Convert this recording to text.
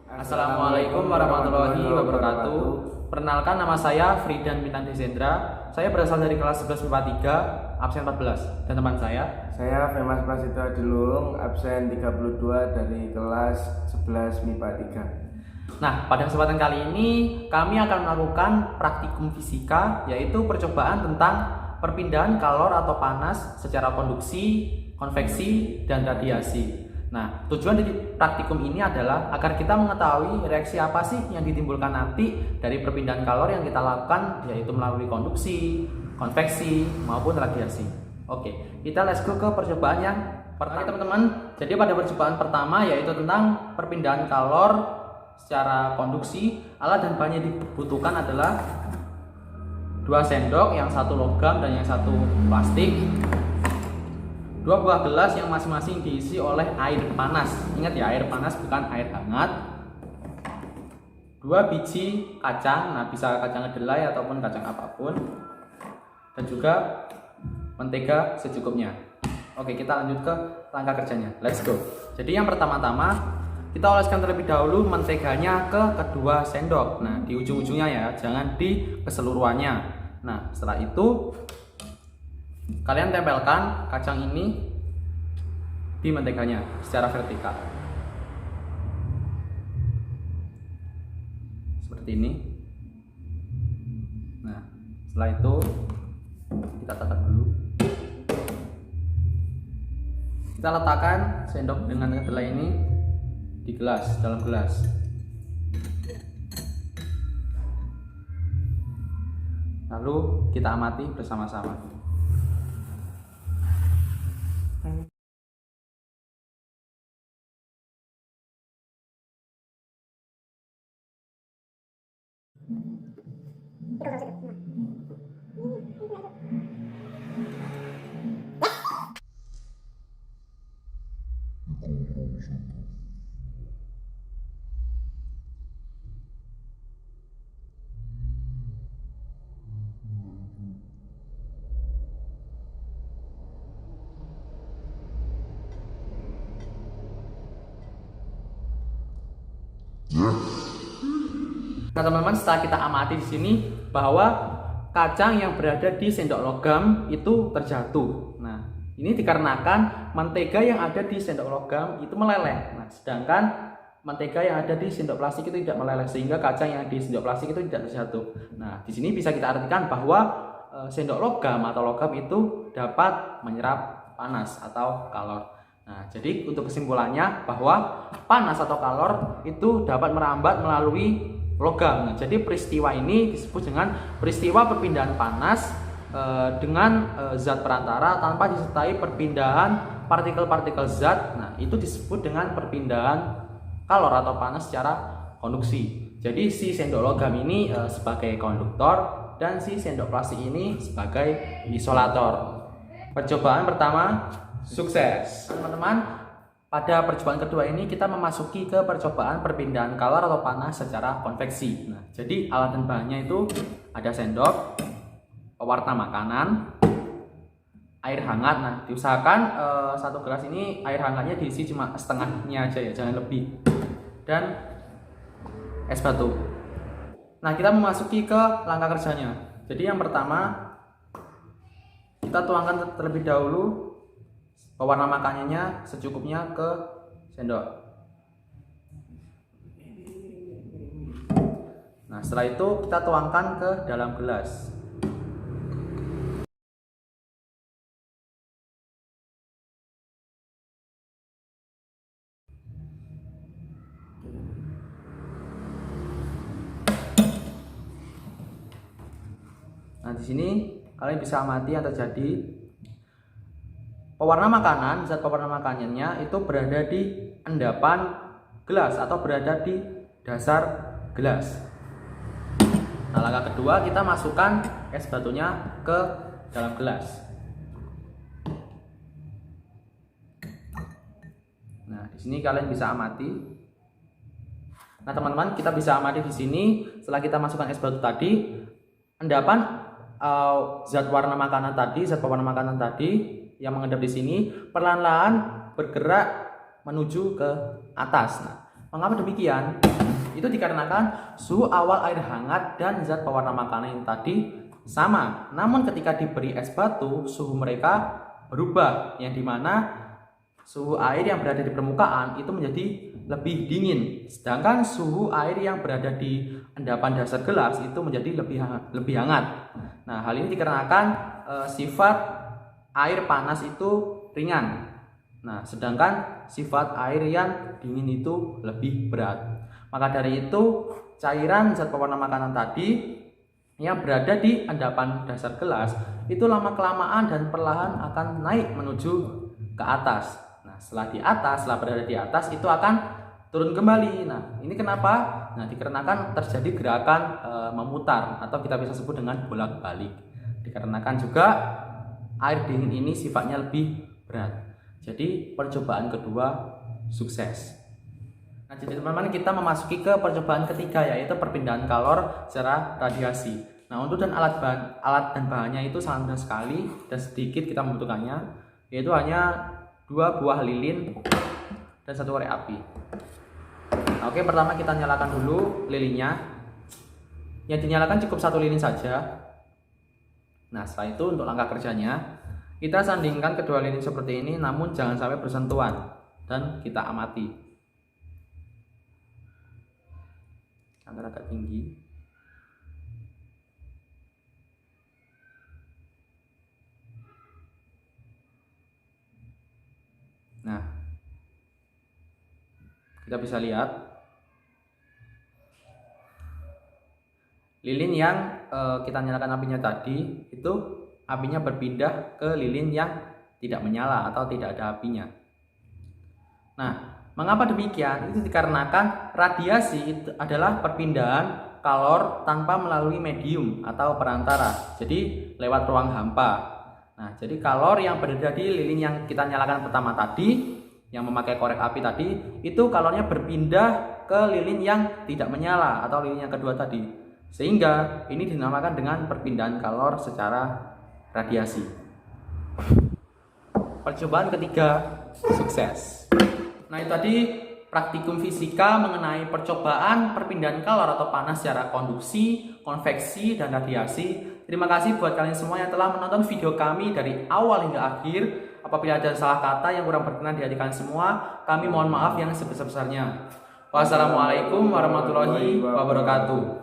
Assalamualaikum warahmatullahi wabarakatuh. Perkenalkan, nama saya Fridan Bintang Desendra. Saya berasal dari kelas 11 MIPA 3, absen 14. Dan teman Saya Femas Prasetyo Adilung, absen 32 dari kelas 11 MIPA 3. Nah, pada kesempatan kali ini kami akan melakukan praktikum fisika, yaitu percobaan tentang perpindahan kalor atau panas secara konduksi, konveksi, dan radiasi. Nah, tujuan dari praktikum ini adalah agar kita mengetahui reaksi apa sih yang ditimbulkan nanti dari perpindahan kalor yang kita lakukan, yaitu melalui konduksi, konveksi, maupun radiasi. Oke, kita let's go ke percobaan yang pertama, teman-teman. Jadi pada percobaan pertama yaitu tentang perpindahan kalor secara konduksi, alat dan bahan yang dibutuhkan adalah 2 sendok, yang satu logam dan yang satu plastik. 2 buah gelas yang masing-masing diisi oleh air panas. Ingat ya, air panas bukan air hangat. 2 biji kacang, nah bisa kacang kedelai ataupun kacang apapun. Dan juga mentega secukupnya. Oke, kita lanjut ke langkah kerjanya. Let's go. Jadi yang pertama-tama kita oleskan terlebih dahulu menteganya ke kedua sendok. Nah, di ujung-ujungnya ya, jangan di keseluruhannya. Nah, setelah itu kalian tempelkan kacang ini di menteganya secara vertikal seperti ini. Nah, setelah itu kita tarik dulu. Kita letakkan sendok dengan kedelai ini di gelas, dalam gelas. Lalu kita amati bersama-sama. Nah, teman-teman, setelah kita amati di sini bahwa kacang yang berada di sendok logam itu terjatuh. Nah, ini dikarenakan mentega yang ada di sendok logam itu meleleh. Nah, sedangkan mentega yang ada di sendok plastik itu tidak meleleh, sehingga kacang yang di sendok plastik itu tidak terjatuh. Nah, di sini bisa kita artikan bahwa sendok logam atau logam itu dapat menyerap panas atau kalor. Nah, jadi untuk kesimpulannya bahwa panas atau kalor itu dapat merambat melalui logam. Nah, jadi peristiwa ini disebut dengan peristiwa perpindahan panas dengan zat perantara tanpa disertai perpindahan partikel-partikel zat. Nah, itu disebut dengan perpindahan kalor atau panas secara konduksi. Jadi si sendok logam ini sebagai konduktor dan si sendok plastik ini sebagai isolator. Percobaan pertama sukses. Teman-teman, pada percobaan kedua ini kita memasuki ke percobaan perpindahan kalor atau panas secara konveksi. Nah, jadi alat dan bahannya itu ada sendok, pewarna makanan, air hangat. Nah, diusahakan satu gelas ini air hangatnya diisi cuma setengahnya aja ya, jangan lebih. Dan es batu. Nah, kita memasuki ke langkah kerjanya. Jadi yang pertama kita tuangkan terlebih dahulu pewarna makanannya secukupnya ke sendok. Nah, setelah itu kita tuangkan ke dalam gelas. Nah, di sini kalian bisa amati yang terjadi. Pewarna makanan, zat pewarna makanannya itu berada di endapan gelas atau berada di dasar gelas. Nah, langkah kedua kita masukkan es batunya ke dalam gelas. Nah, di sini kalian bisa amati. Nah, teman-teman, kita bisa amati di sini setelah kita masukkan es batu tadi, endapan zat pewarna makanan tadi yang mengendap di sini perlahan-lahan bergerak menuju ke atas. Nah, Mengapa demikian? Itu dikarenakan suhu awal air hangat dan zat pewarna makanan yang tadi sama. Namun ketika diberi es batu, suhu mereka berubah, yang dimana suhu air yang berada di permukaan itu menjadi lebih dingin, sedangkan suhu air yang berada di endapan dasar gelas itu menjadi lebih hangat. Nah, hal ini dikarenakan sifat air panas itu ringan. Nah, sedangkan sifat air yang dingin itu lebih berat. Maka dari itu, cairan zat pewarna makanan tadi yang berada di endapan dasar gelas itu lama-kelamaan dan perlahan akan naik menuju ke atas. Nah, setelah berada di atas itu akan turun kembali. Nah, ini kenapa? Nah, dikarenakan terjadi gerakan memutar atau kita bisa sebut dengan bolak-balik. Dikarenakan juga air dingin ini sifatnya lebih berat. Jadi, percobaan kedua sukses. Nah, jadi teman-teman, kita memasuki ke percobaan ketiga, yaitu perpindahan kalor secara radiasi. Nah, untuk alat dan bahannya itu sangat mudah sekali dan sedikit kita membutuhkannya, yaitu hanya 2 buah lilin dan 1 korek api. Nah, oke, pertama kita nyalakan dulu lilinnya. Yang dinyalakan cukup 1 lilin saja. Nah, setelah itu untuk langkah kerjanya, kita sandingkan kedua lilin seperti ini, namun jangan sampai bersentuhan, dan kita amati. Agak tinggi. Nah, kita bisa lihat lilin yang kita nyalakan apinya tadi itu apinya berpindah ke lilin yang tidak menyala atau tidak ada apinya. Nah, mengapa demikian? Itu dikarenakan radiasi itu adalah perpindahan kalor tanpa melalui medium atau perantara, jadi lewat ruang hampa. Nah, jadi kalor yang berada di lilin yang kita nyalakan pertama tadi, yang memakai korek api tadi, itu kalornya berpindah ke lilin yang tidak menyala atau lilin yang kedua tadi, sehingga ini dinamakan dengan perpindahan kalor secara radiasi. Percobaan ketiga sukses. Nah, itu tadi praktikum fisika mengenai percobaan perpindahan kalor atau panas secara konduksi, konveksi, dan radiasi. Terima kasih buat kalian semua yang telah menonton video kami dari awal hingga akhir. Apabila ada salah kata yang kurang berkenan di hati kalian semua, kami mohon maaf yang sebesar-besarnya. Wassalamualaikum warahmatullahi wabarakatuh.